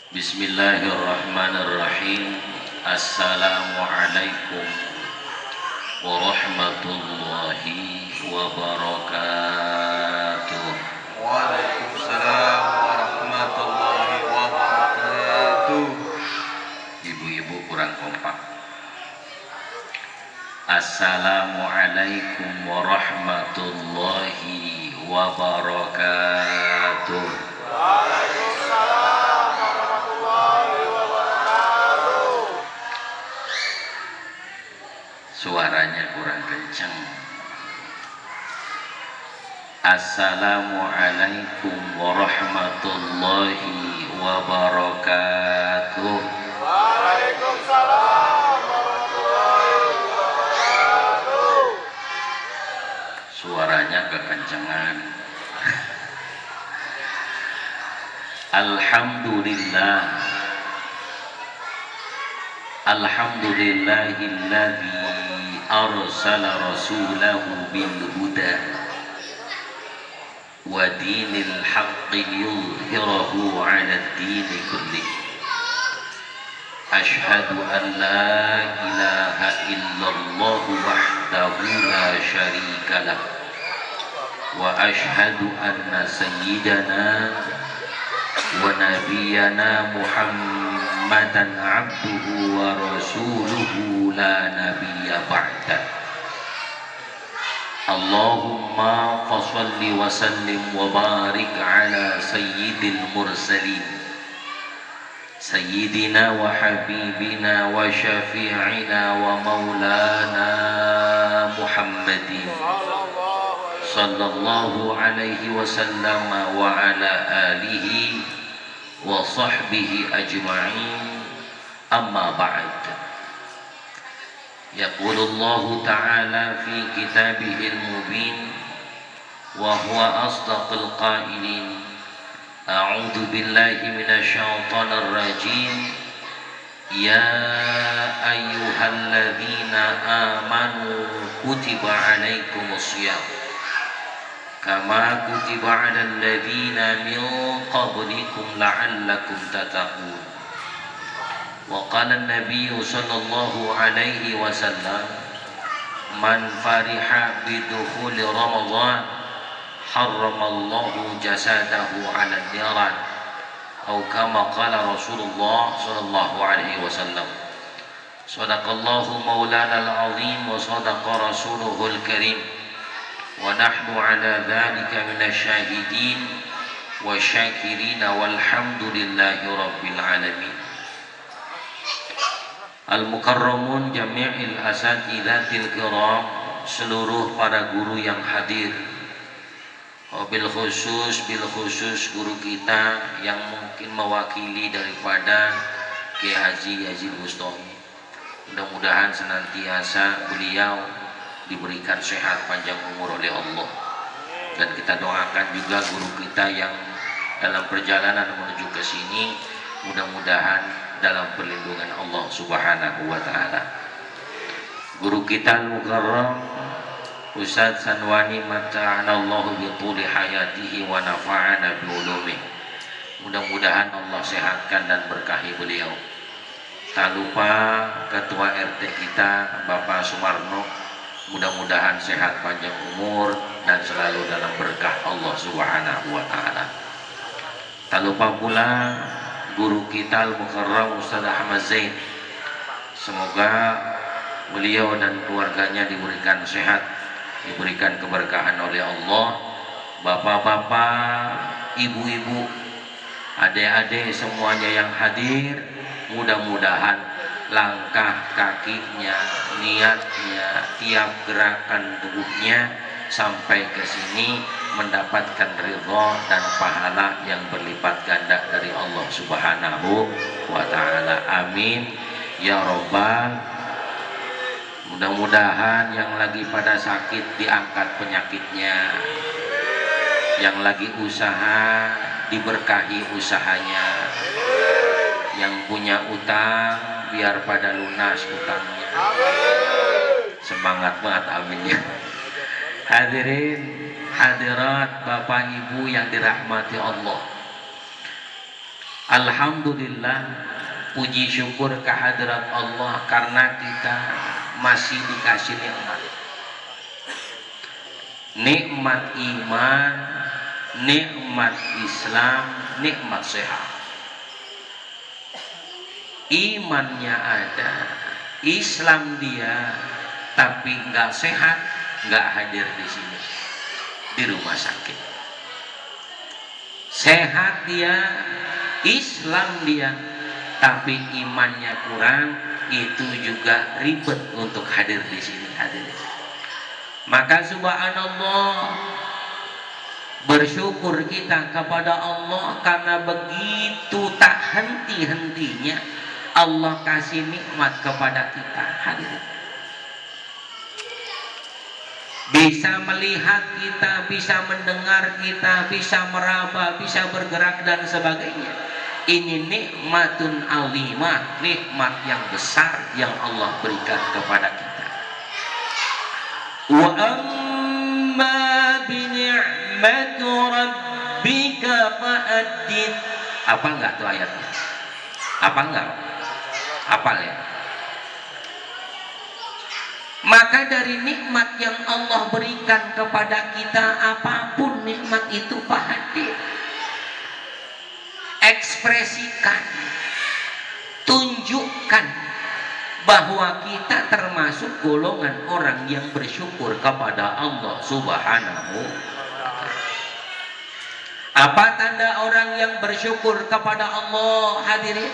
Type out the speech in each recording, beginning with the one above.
Bismillahirrahmanirrahim. Assalamualaikum warahmatullahi wabarakatuh. Waalaikumsalam warahmatullahi wabarakatuh. Ibu-ibu kurang kompak. Assalamualaikum warahmatullahi wabarakatuh. Waalaikumsalam warahmatullahi wabarakatuh. Suaranya kurang kencang. Assalamualaikum warahmatullahi wabarakatuh. Waalaikumsalam warahmatullahi wabarakatuh. Suaranya kekencangan. Alhamdulillah. Alhamdulillahilladzi arsala rasulahu bil huda wa dinil haqqi liyudhhirahu 'ala ad-din kullih. Ashhadu an la ilaha illallah wahdahu la syarika lah wa ashhadu anna sayyidana wa nabiyyana Muhammadan abduhu wa rasuluhu la nabiyya ba'da. Allahumma fassalli wa sallim wa barik ala sayyidil mursalin sayyidina wa habibina wa syafi'ina wa maulana Muhammadin sallallahu alaihi wasallam wa ala alihi wa sahbihi ajma'in. Amma ba'd. Yaqulullahu ta'ala fi kitabihil mubin wa huwa asdaqul qailin. A'udzu billahi minasyaitonir rajim. Ya ayyuhalladzina amanu kutiba 'alaikumusiyam kama kutiba 'alal ladzina min qablikum la'allakum tattaqun. Wa qala an-nabiy sallallahu alaihi wasallam man fariha bidukhuli ramadhan harramallahu jasadahu 'ala an-niran atau kama qala Rasulullah sallallahu alaihi wasallam. Shadaqallahu maulana al-azim wa sadaqa rasuluhul karim wa nahnu 'ala dhalika minasyahidin wa syakirin walhamdulillahi rabbil alamin. Al-mukarramun jami'il asatidatil kiram, seluruh para guru yang hadir, bil khusus guru kita yang mungkin mewakili daripada Kiai Haji Yazid Bustami. Mudah-mudahan senantiasa beliau diberikan sehat panjang umur oleh Allah, dan kita doakan juga guru kita yang dalam perjalanan menuju ke sini mudah-mudahan dalam perlindungan Allah Subhanahu wa taala. Guru kita al-mukarram Ustaz Sanwani mata'anallahu bi tuli hayatihi wa nafa'ana bi ulumih. Mudah-mudahan Allah sehatkan dan berkahi beliau. Tak lupa ketua RT kita Bapak Sumarno, mudah-mudahan sehat panjang umur dan selalu dalam berkah Allah Subhanahu wa taala. Tak lupa pula guru kita al-mukarram Ustaz Ahmad Zain. Semoga beliau dan keluarganya diberikan sehat, diberikan keberkahan oleh Allah. Bapak-bapak, ibu-ibu, adik-adik semuanya yang hadir, mudah-mudahan langkah kakinya, niatnya, tiap gerakan tubuhnya sampai ke sini mendapatkan ridha dan pahala yang berlipat ganda dari Allah Subhanahu wa taala. Amin ya rabbal. Mudah-mudahan yang lagi pada sakit diangkat penyakitnya, yang lagi usaha diberkahi usahanya, yang punya utang biar pada lunas utangnya. Semangat banget aminnya. Hadirin hadirat Bapak Ibu yang dirahmati Allah, Alhamdulillah, puji syukur kehadirat Allah karena kita masih dikasih nikmat. Nikmat iman, nikmat Islam, nikmat sehat. Imannya ada, Islam dia, tapi nggak sehat, nggak hadir di sini, di rumah sakit. Sehat dia, Islam dia, tapi imannya kurang, itu juga ribet untuk hadir di sini. Hadirin. Maka subhanallah, bersyukur kita kepada Allah karena begitu tak henti-hentinya Allah kasih nikmat kepada kita. Hadirin. Bisa melihat kita, bisa mendengar kita, bisa meraba, bisa bergerak dan sebagainya. Ini nikmatun alimah, nikmat yang besar yang Allah berikan kepada kita. Wa amma bi ni'mati rabbika fa'addith. Apa enggak tuh ayatnya? Apa enggak? Apal ya? Maka dari nikmat yang Allah berikan kepada kita, apapun nikmat itu fahadir. Ekspresikan, tunjukkan bahwa kita termasuk golongan orang yang bersyukur kepada Allah Subhanahu wa ta'ala. Apa tanda orang yang bersyukur kepada Allah? Hadirin,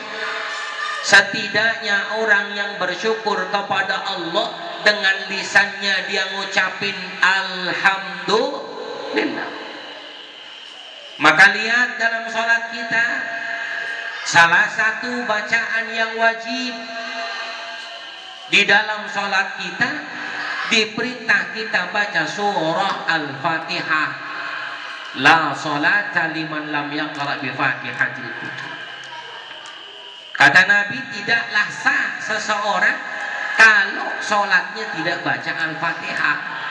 setidaknya orang yang bersyukur kepada Allah dengan lisannya dia ngucapin alhamdulillah. Maka lihat dalam sholat kita, salah satu bacaan yang wajib di dalam sholat kita, diperintah kita baca surah Al-Fatihah. La sholata liman lam yaqra bi Fatihatil Kitab. Kata Nabi, tidaklah sah seseorang kalau sholatnya tidak baca Al-Fatihah.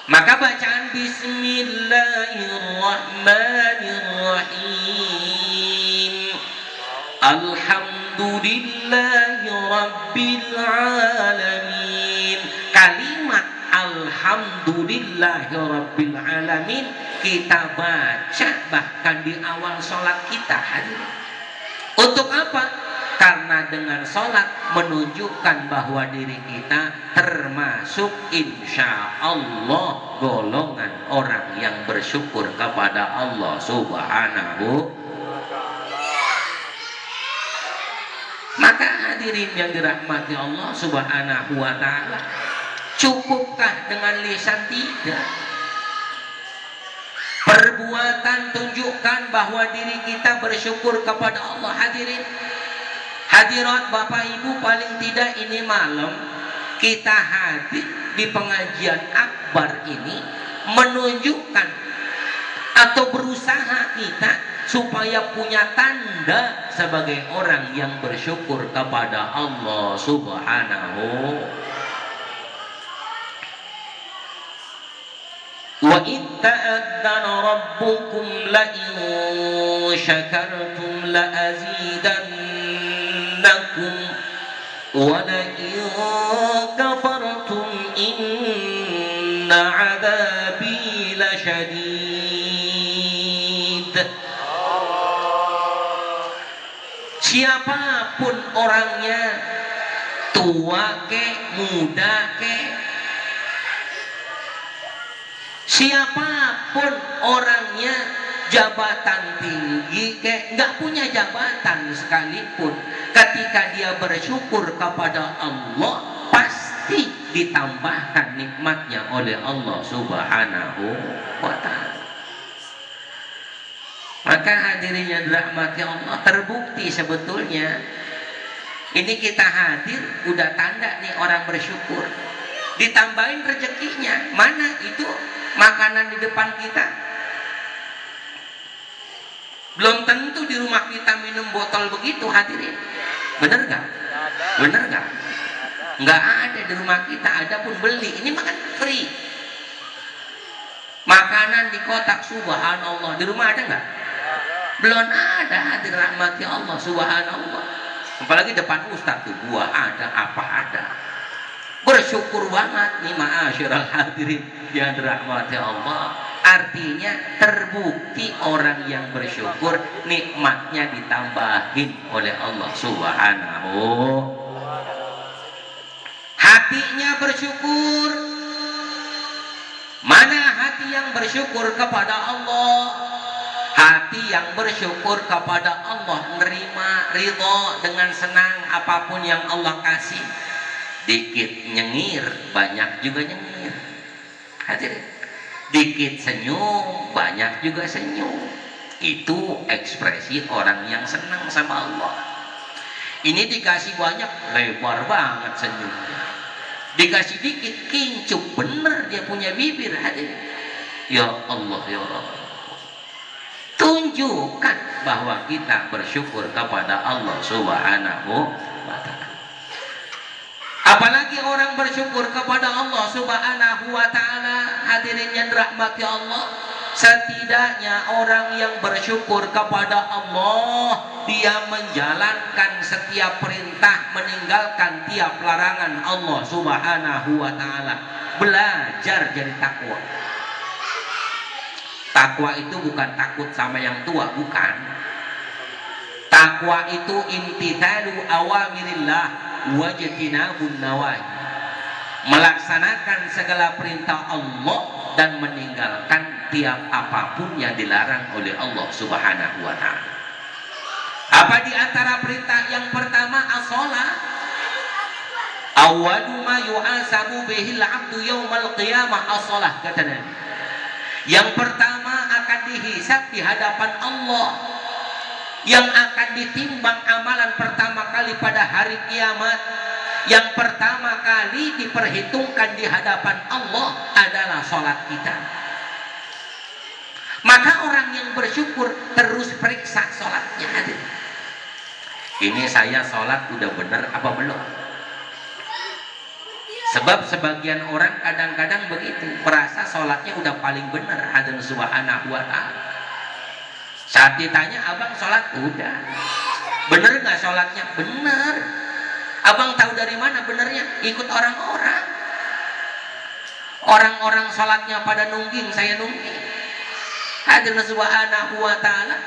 Maka bacaan Bismillahirrahmanirrahim, Alhamdulillahi Rabbil Alamin. Kalimat Alhamdulillahi Rabbil Alamin kita baca bahkan di awal sholat kita. Hadirin. Untuk apa? Karena dengan sholat menunjukkan bahwa diri kita termasuk insya Allah golongan orang yang bersyukur kepada Allah Subhanahu. Maka hadirin yang dirahmati Allah Subhanahu wa ta'ala, cukupkah dengan lisan? Tidak. Perbuatan tunjukkan bahwa diri kita bersyukur kepada Allah. Hadirin, hadirat Bapak Ibu, paling tidak ini malam kita hadir di pengajian akbar ini menunjukkan atau berusaha kita supaya punya tanda sebagai orang yang bersyukur kepada Allah Subhanahu. Wa in ta'adzana rabbukum la in syakartum la azidannakum wa la in kafartum inna 'adzabi lasyadid. Siapapun orangnya, tua ke, muda ke, siapapun orangnya, jabatan tinggi ke, nggak punya jabatan sekalipun, ketika dia bersyukur kepada Allah pasti ditambahkan nikmatnya oleh Allah Subhanahu wa ta'ala. Maka hadirin yang dirahmati Allah, terbukti sebetulnya ini kita hadir udah tanda nih orang bersyukur. Ditambahin rezekinya, mana itu makanan di depan kita? Belum tentu di rumah kita minum botol begitu, hadirin. Bener gak? Bener gak? Nggak ada di rumah kita, ada pun beli. Ini makan free. Makanan di kotak, subhanallah. Di rumah ada nggak? Belum ada dirahmati Allah subhanallah. Apalagi depan ustaz tuh, gua ada apa ada. Bersyukur banget nih ma'asyiral hadirin yang dirahmati Allah. Artinya terbukti orang yang bersyukur nikmatnya ditambahin oleh Allah subhanahu. Hatinya bersyukur. Mana hati yang bersyukur kepada Allah? Hati yang bersyukur kepada Allah, nerima ridho dengan senang apapun yang Allah kasih. Dikit nyengir, banyak juga nyengir. Hadirin, dikit senyum, banyak juga senyum. Itu ekspresi orang yang senang sama Allah. Ini dikasih banyak, lebar banget senyumnya. Dikasih dikit, kincup bener dia punya bibir. Hadirin, ya Allah ya Allah, tunjukkan bahwa kita bersyukur kepada Allah subhanahu wa ta'ala. Apalagi orang bersyukur kepada Allah subhanahu wa ta'ala. Hadirin yang dirahmati Allah, setidaknya orang yang bersyukur kepada Allah, dia menjalankan setiap perintah, meninggalkan tiap larangan Allah subhanahu wa ta'ala. Belajar jadi takwa. Takwa itu bukan takut sama yang tua, bukan. Takwa itu imtithalu awamirillah wajtinabun nawahi, melaksanakan segala perintah Allah dan meninggalkan tiap apapun yang dilarang oleh Allah subhanahu wa ta'ala. Apa di antara perintah yang pertama? As-shalah. Awwalu ma yuhasabu bihil abdu yaumal qiyamah as-shalah, kata Nabi. Yang pertama akan dihisab di hadapan Allah, yang akan ditimbang amalan pertama kali pada hari kiamat, yang pertama kali diperhitungkan di hadapan Allah adalah sholat kita. Maka orang yang bersyukur terus periksa sholatnya. Ini saya sholat udah benar apa belum? Sebab sebagian orang kadang-kadang begitu, merasa sholatnya udah paling benar. Hadirin subhanahu wa ta'ala. Saat ditanya, abang sholat? Udah. Bener gak sholatnya? Bener. Abang tahu dari mana benernya? Ikut orang-orang. Orang-orang sholatnya pada nungging, saya nungging. Hadirin subhanahu wa ta'ala.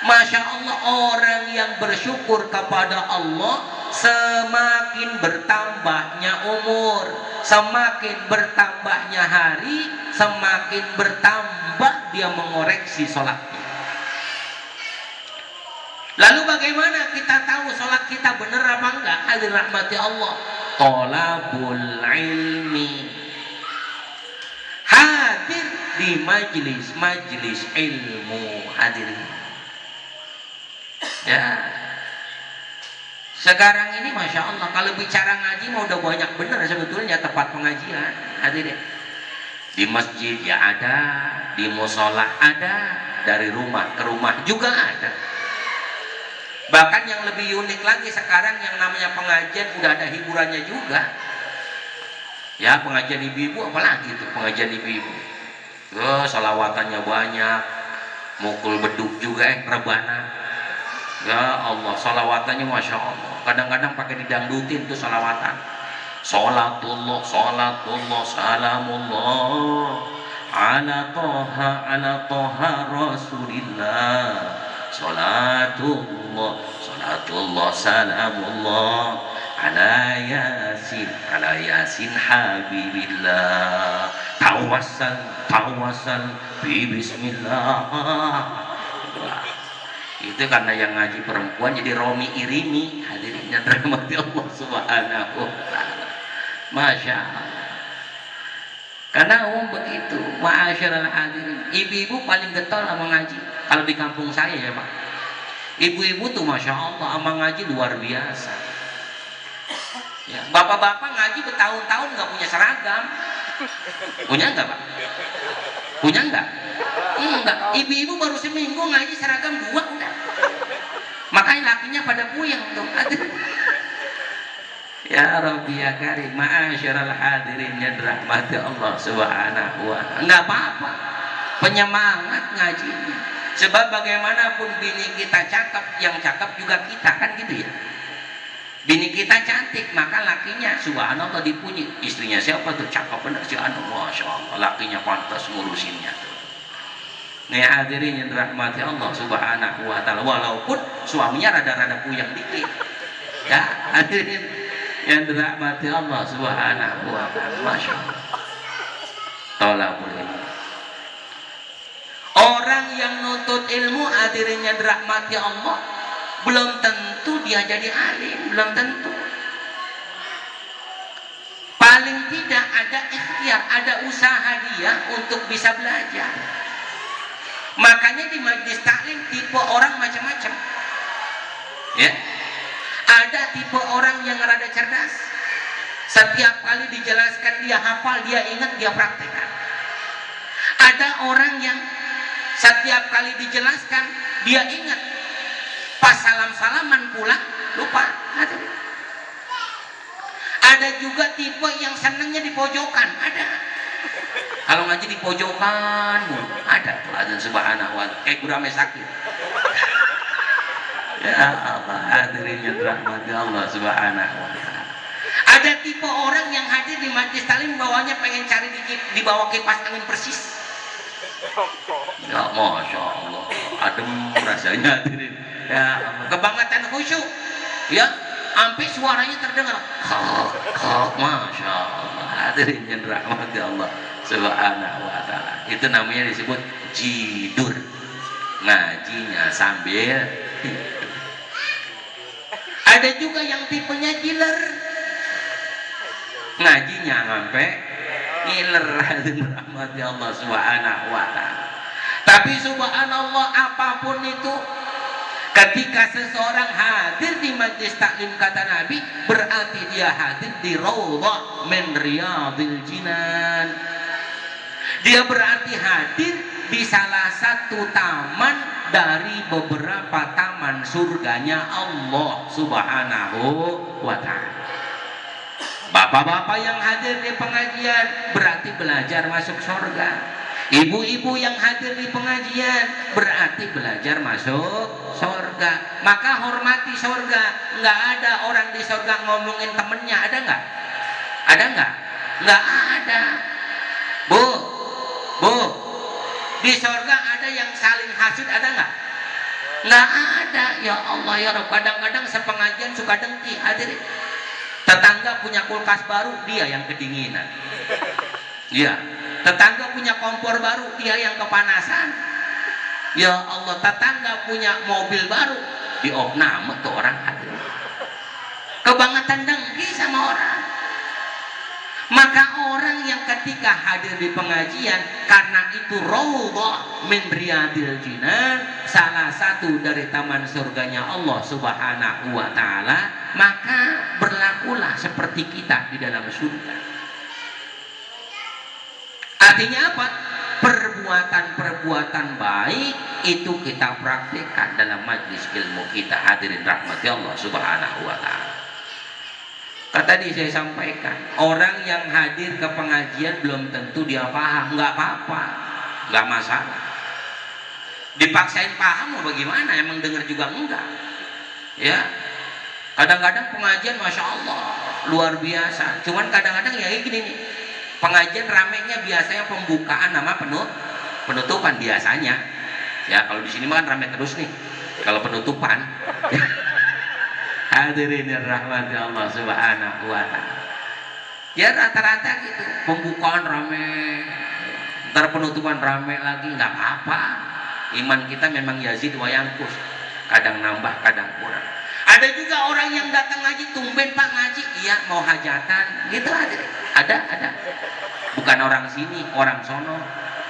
Masya Allah, orang yang bersyukur kepada Allah, semakin bertambahnya umur, semakin bertambahnya hari, semakin bertambah dia mengoreksi sholatnya. Lalu bagaimana kita tahu sholat kita benar apa enggak? Hadirin rahmati Allah, tolabul ilmi, hadir di majlis ilmu. Hadirin ya, sekarang ini Masya Allah, kalau bicara ngaji mau udah banyak benar sebetulnya tempat pengajian. Hadirin, di masjid ya ada, di musola ada, dari rumah ke rumah juga ada. Bahkan yang lebih unik lagi sekarang, yang namanya pengajian udah ada hiburannya juga. Ya, pengajian ibu-ibu apalagi itu pengajian ibu-ibu. Salawatannya banyak, mukul beduk juga rebana. Ya Allah, salawatannya Masya Allah. Kadang-kadang pakai didangdutin tuh salawatan. Salatullah, salatullah, salamullah ala toha rasulillah. Salatullah, salatullah, salamullah ala yasin habibillah. Tawassal bi bismillah. Itu karena yang ngaji perempuan jadi Romi Irimi. Hadirin yang dirahmati Allah subhanahu wa ta'ala. Masya Allah. Karena begitu, ma'asyiral hadirin. Ibu-ibu paling getol sama ngaji. Kalau di kampung saya ya Pak, ibu-ibu tuh Masya Allah sama ngaji luar biasa ya. Bapak-bapak ngaji bertahun-tahun nggak punya seragam. Punya nggak Pak? Punya nggak? Enggak. Ibu-ibu baru seminggu ngaji seragam 2 udah. Makanya lakinya pada puyeng tuh. Ya Rabbi ya Karim, ma'asyiral hadirin yang dirahmati Allah subhanahu wa ta'ala. Enggak apa-apa, penyemangat ngajinya. Sebab bagaimanapun bini kita cakep, yang cakep juga kita, kan gitu ya. Bini kita cantik, maka lakinya subhanallah dipuji. Istrinya siapa tuh? Cakep bener si anu, masya Allah, lakinya pantas ngurusinnya tuh. Nih hadirin yang dirahmati Allah subhanahu wa ta'ala, walaupun suaminya rada-rada puyeng dikit ya, hadirin yang dirahmati Allah subhanahu wa ta'ala, masya Allah. Tolak ilmu. Orang yang nuntut ilmu, hadirin yang dirahmati Allah, belum tentu dia jadi alim, belum tentu. Paling tidak ada ikhtiar, ada usaha dia untuk bisa belajar. Makanya di majlis taklim tipe orang macam-macam. Ya. Ada tipe orang yang rada cerdas. Setiap kali dijelaskan dia hafal, dia ingat, dia praktekkan. Ada orang yang setiap kali dijelaskan dia ingat, pas salam-salaman pulang lupa. Ada juga tipe yang senangnya di pojokan, ada. Kalau ngaji di pojokan, ada tuh, ada subhanahu wa ta'ala, kayak gurame sakit. Ya Allah, hadirin yang dirahmati Allah subhanahu wa ta'ala. Ada tipe orang yang hadir di majlis taklim bawahnya pengen cari di bawah kipas angin persis. Ya masya Allah, adem rasanya hadirin. Ya Allah, kebangatan khusyuk, ya, sampai suaranya terdengar. Masya Allah, hadirin yang dirahmati Allah subhanahu wa ta'ala. Itu namanya disebut jidur, ngajinya sambil tidur. Ada juga yang tipenya giler, ngajinya sampai ngiler, hadirin rahmati Allah subhanahu wa ta'ala. Tapi subhanallah, apapun itu, ketika seseorang hadir di majlis taklim, kata Nabi, berarti dia hadir di raudhah min riyadil jinan. Dia berarti hadir di salah satu taman dari beberapa taman surganya Allah subhanahu wa ta'ala. Bapak-bapak yang hadir di pengajian berarti belajar masuk surga. Ibu-ibu yang hadir di pengajian berarti belajar masuk surga. Maka hormati surga. Nggak ada orang di surga ngomongin temennya, ada nggak? Ada nggak? Nggak ada. Bu, di surga ada yang saling hasud, ada nggak? Nggak ada. Ya Allah ya Rabb, kadang-kadang sepengajian suka dengki, hadirin. Tetangga punya kulkas baru, dia yang kedinginan. Iya. Tetangga punya kompor baru, dia yang kepanasan. Ya Allah, tetangga punya mobil baru, diopname tuh orang hadir. Kebangetan dengki sama orang. Maka orang yang ketika hadir di pengajian, karena itu raudhah min riyadil jinan, salah satu dari taman surganya Allah subhanahu wa ta'ala, maka berlakulah seperti kita di dalam surga. Artinya apa? Perbuatan-perbuatan baik itu kita praktikkan dalam majlis ilmu kita, hadirin rahmati Allah subhanahu wa ta'ala. Tadi saya sampaikan, orang yang hadir ke pengajian belum tentu dia paham, nggak apa-apa, nggak masalah. Dipaksain paham mau bagaimana? Emang denger juga enggak. Ya, kadang-kadang pengajian masya Allah luar biasa. Cuman kadang-kadang ya gini nih, pengajian ramenya biasanya pembukaan nama penutupan biasanya. Ya kalau di sini mah kan rame terus nih. Kalau penutupan. Hadirin yang rahmati Allah subhanahu wa ta'ala. Ya rata-rata gitu, pembukaan rame, ntar penutupan rame lagi, nggak apa-apa. Iman kita memang yazid wa yanqus, kadang nambah kadang kurang. Ada juga orang yang datang ngaji, tumben Pak ngaji, iya mau hajatan, gitu ada. Bukan orang sini, orang sono,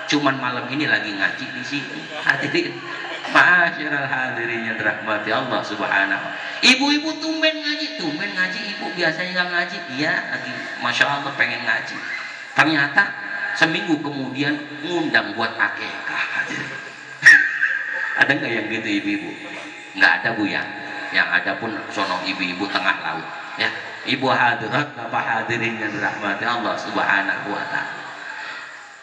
cuman malam ini lagi ngaji di sini. Hadirin, ma'asyiral hadirin yang dirahmati Allah subhanahu. Ibu-ibu tumben ngaji ibu, biasanya nggak ngaji, iya lagi masya Allah pengen ngaji. Ternyata seminggu kemudian ngundang buat akikah. Ada nggak yang gitu ibu-ibu? Nggak ada bu ya. Yang ada pun sono ibu-ibu tengah laut. Ya, ibu hadirat, bapak hadirin yang dirahmati Allah subhanahu wa ta'ala.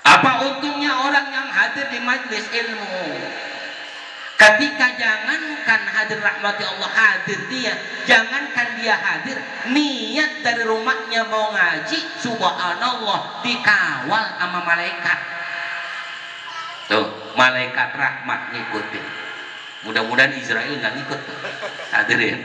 Apa untungnya orang yang hadir di majlis ilmu? Ketika jangankan hadir rahmati Allah, hadir dia, jangankan dia hadir, niat dari rumahnya mau ngaji, subhanallah dikawal sama malaikat. Tuh, malaikat rahmat ngikutin. Mudah-mudahan Israel nggak ngikut tuh. Hadirin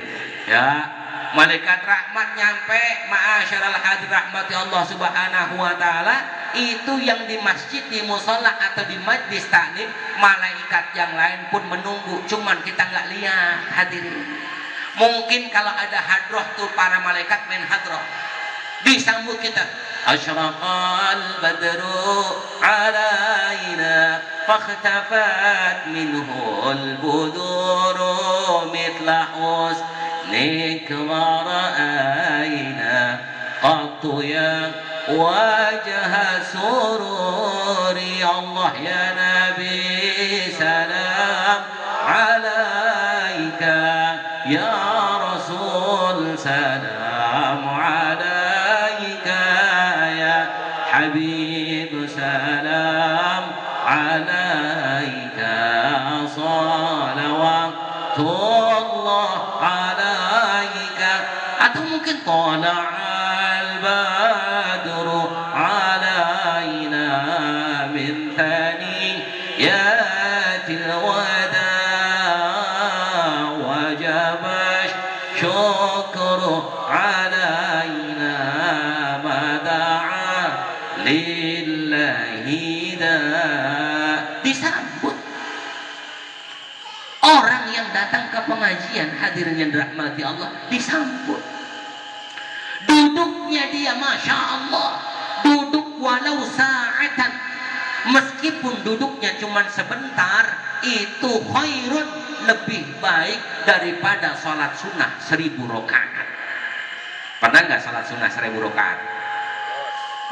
ya, malaikat rahmat nyampe, ma'asyaral hadir rahmati Allah subhanahu wa ta'ala, itu yang di masjid, di musola atau di majlis taklim, malaikat yang lain pun menunggu, cuman kita nggak lihat. Hadirin, mungkin kalau ada hadroh tuh para malaikat main hadroh, disambut kita, asyraqal badru alaina fakhtafat minhul buduru mitla husnik wa ra'ayna qattu ya wajah sururi. Allah ya Nabi salam alaika, ya Rasul salam alaika, ya Habib salam alaika, salawatullah alaika. Atau mungkin tala'al badru alaina min thaniyatil wada wajabash syukru alaina mada'a lillahi da. Disambut orang yang datang ke pengajian, hadirin yang dirahmati Allah, disambut. Duduknya dia masya Allah, duduk walau sa'atan, meskipun duduknya cuma sebentar, itu khairun, lebih baik daripada sholat sunnah 1000 rakaat. Pernah nggak sholat sunnah 1000 rakaat?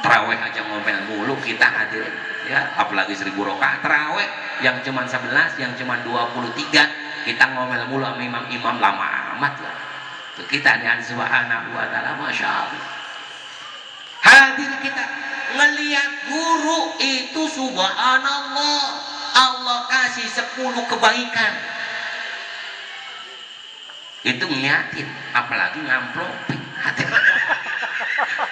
Terawih aja ngomel mulu kita, hadirin ya, apalagi 1000 rakaat terawih yang cuma 11, yang cuma 23, kita ngomel mulu sama imam-imam, lama amat lah. Tuh, kita nih subhanahu wa ta'ala, masya Allah. Hadir kita ngelihat guru itu subhanallah, Allah kasih 10 kebaikan. Itu ngiatin, apalagi ngamplopin.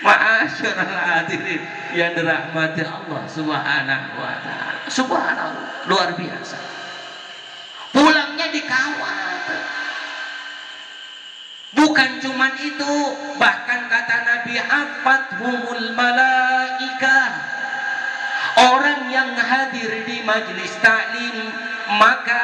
Ma'asyiral hadirin yang dirahmati Allah subhanahu wa ta'ala, subhanallah, luar biasa. Pulangnya dikawal. Bukan cuman itu, bahkan kata Nabi, hafathumul malaikah, orang yang hadir di majlis taklim, maka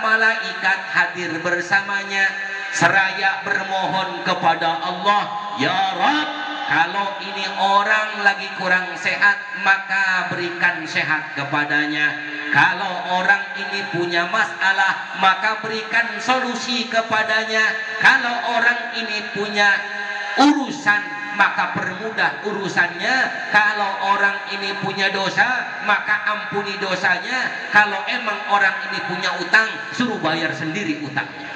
malaikat hadir bersamanya seraya bermohon kepada Allah, ya Rabb, kalau ini orang lagi kurang sehat, maka berikan sehat kepadanya. Kalau orang ini punya masalah, maka berikan solusi kepadanya. Kalau orang ini punya urusan, maka permudah urusannya. Kalau orang ini punya dosa, maka ampuni dosanya. Kalau emang orang ini punya utang, suruh bayar sendiri utangnya.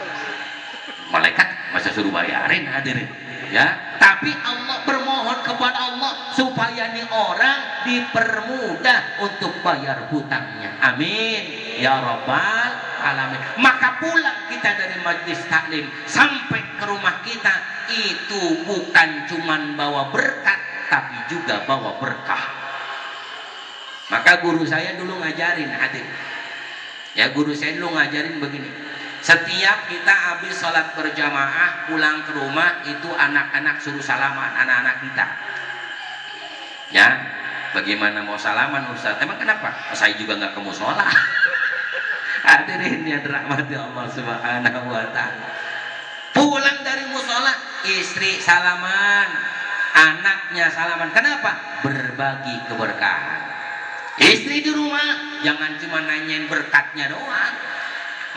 Malaikat masa suruh bayarin, hadirin ya. Tapi Allah bermohon kepada Allah supaya nih orang dipermudah untuk bayar hutangnya. Amin ya rabbal alamin. Maka pulang kita dari majlis taklim sampai ke rumah kita, itu bukan cuman bawa berkat, tapi juga bawa berkah. Maka guru saya dulu ngajarin, hadir ya, guru saya dulu ngajarin begini, setiap kita habis sholat berjamaah pulang ke rumah, itu anak-anak suruh salaman, anak-anak kita ya. Bagaimana mau salaman Ustaz? Emang kenapa? Saya juga nggak ke musola. Hadirin yang dirahmati Allah subhanahu wa ta'ala, pulang dari musola, istri salaman, anaknya salaman. Kenapa? Berbagi keberkahan. Istri di rumah jangan cuma nanyain berkatnya doang.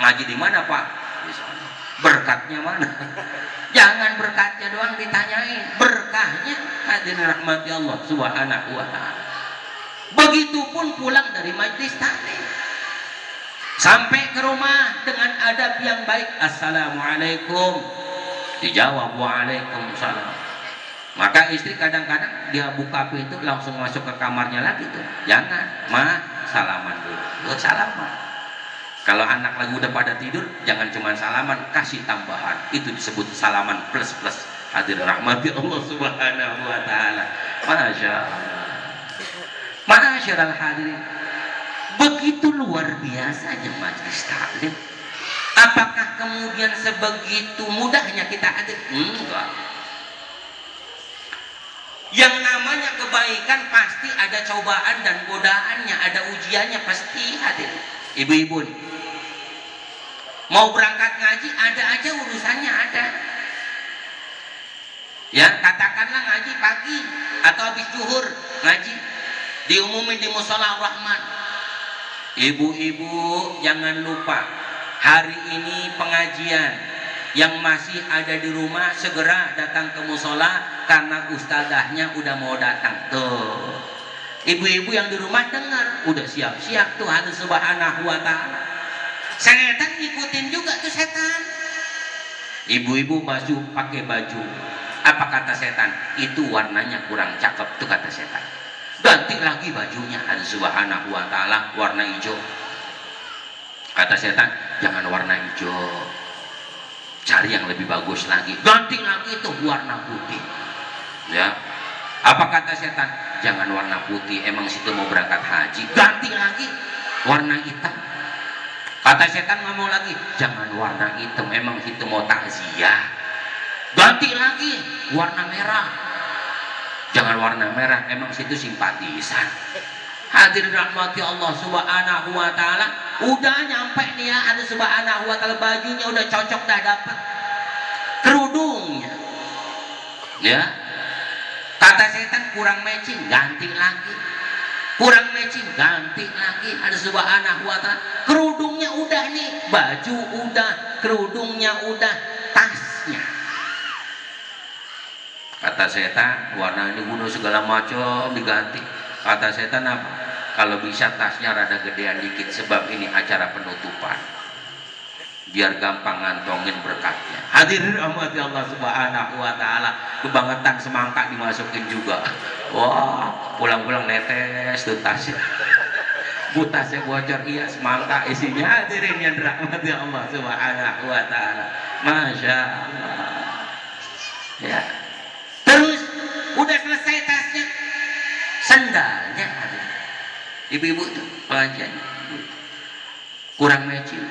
Ngaji di mana Pak? Di sana. Berkatnya mana? Jangan berkatnya doang ditanyain, berkahnya. Hadirin rahmati Allah subhanahu wa ta'ala. Begitupun pulang dari majlis taklim, sampai ke rumah dengan adab yang baik, assalamualaikum, dijawab waalaikumsalam. Maka istri kadang-kadang dia buka pintu langsung masuk ke kamarnya lagi tuh. Jangan, ma, salaman dulu. Salaman. Kalau anak lagi udah pada tidur, jangan cuma salaman, kasih tambahan. Itu disebut salaman plus plus. Hadir rahmati Allah Subhanahu wa taala. Masya Allah. Ma'asyiral hadirin. Begitu luar biasanya majelis taklim. Apakah kemudian sebegitu mudahnya kita hadir? Enggak. Yang namanya kebaikan pasti ada cobaan dan godaannya, ada ujiannya, pasti hadir. Ibu-ibu nih, mau berangkat ngaji ada aja urusannya, ada. Ya, katakanlah ngaji pagi atau habis zuhur ngaji, diumumin di Mushola Rahman. Ibu-ibu jangan lupa, hari ini pengajian. Yang masih ada di rumah segera datang ke mushola karena ustadzahnya udah mau datang. Tuh, ibu-ibu yang di rumah dengar, udah siap-siap tuh Allah Subhanahu wa taala. Setan ngikutin juga tuh setan. Ibu-ibu pakai baju. Apa kata setan? Itu warnanya kurang cakep tuh kata setan. Ganti lagi bajunya, Allah Subhanahu wa taala warna hijau. Kata setan, jangan warna hijau. Cari yang lebih bagus lagi. Ganti lagi itu warna putih. Ya. Apa kata setan? Jangan warna putih, emang situ mau berangkat haji. Ganti lagi warna hitam. Kata setan ngomong lagi, jangan warna hitam, emang situ mau takziah. Ganti lagi warna merah. Jangan warna merah, emang situ simpatisan. Hadirin rahmati Allah Subhanahu wa taala, udah nyampe nih ya Allah Subhanahu wa taala, bajunya udah cocok, dah dapat kerudungnya. Ya. Kata setan kurang matching, ganti lagi. Kurang matching, ganti lagi. Allah Subhanahu wa taala, kerudungnya udah nih, baju udah, kerudungnya udah, tasnya. Kata setan, warna ini bunuh segala macam diganti. Kata setan apa? Kalau bisa tasnya rada gedean dikit, sebab ini acara penutupan. Biar gampang ngantongin berkatnya. Hadirin rahmati Allah Subhanahu wa taala, kebangetan semangka dimasukin juga. Wah, pulang-pulang netes tuh tasnya. Bu tasnya bocor, iya semangka isinya. Hadirin yang dirahmati Allah Subhanahu wa taala. Masya Allah. Ya. Terus udah selesai tasnya, sandalnya ada. Ibu-ibu tuh pengajian kurang matching,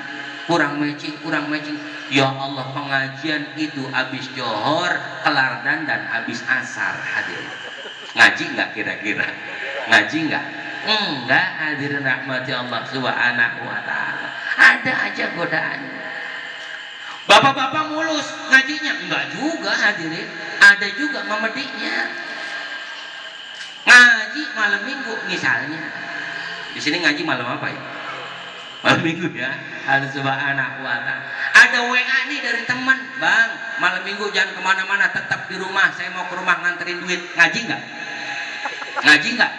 kurang matching, kurang matching. Ya Allah, pengajian itu habis johor, kelar dan habis asar. Hadir ngaji nggak kira-kira? Ngaji nggak? Enggak. Hadirin rahmati Allah Subhanahu wa taala, ada aja godaannya. Bapak-bapak mulus ngajinya? Enggak juga hadirin, ada juga memediknya. Ngaji malam minggu misalnya. Di sini ngaji malam apa ya? Malam minggu ya. Allah Subhanahu wa taala. Ada WA nih dari teman, Bang, malam minggu jangan kemana-mana, tetap di rumah. Saya mau ke rumah nganterin duit. Ngaji nggak? Ngaji nggak?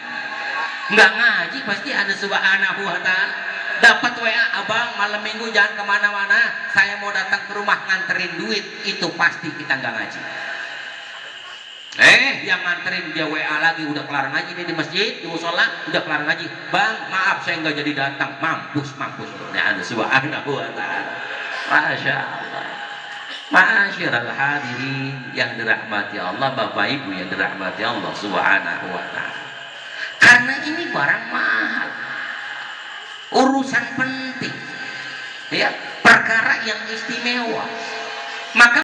Nggak ngaji pasti ada Subhanahu wa taala. Dapat WA, abang malam minggu jangan kemana-mana, saya mau datang ke rumah nganterin duit. Itu pasti kita nggak ngaji. Yang nganterin dia WA lagi, udah kelar ngaji nih di masjid, di musola, udah kelar ngaji. Bang, maaf saya nggak jadi datang. Mampus. Ya Allah Subhanahu wa taala. Masya Allah. Ma'asyiral hadirin yang dirahmati Allah, Bapak Ibu yang dirahmati Allah Subhanahu wa taala. Karena ini barang mahal. Urusan penting. Ya, perkara yang istimewa. Maka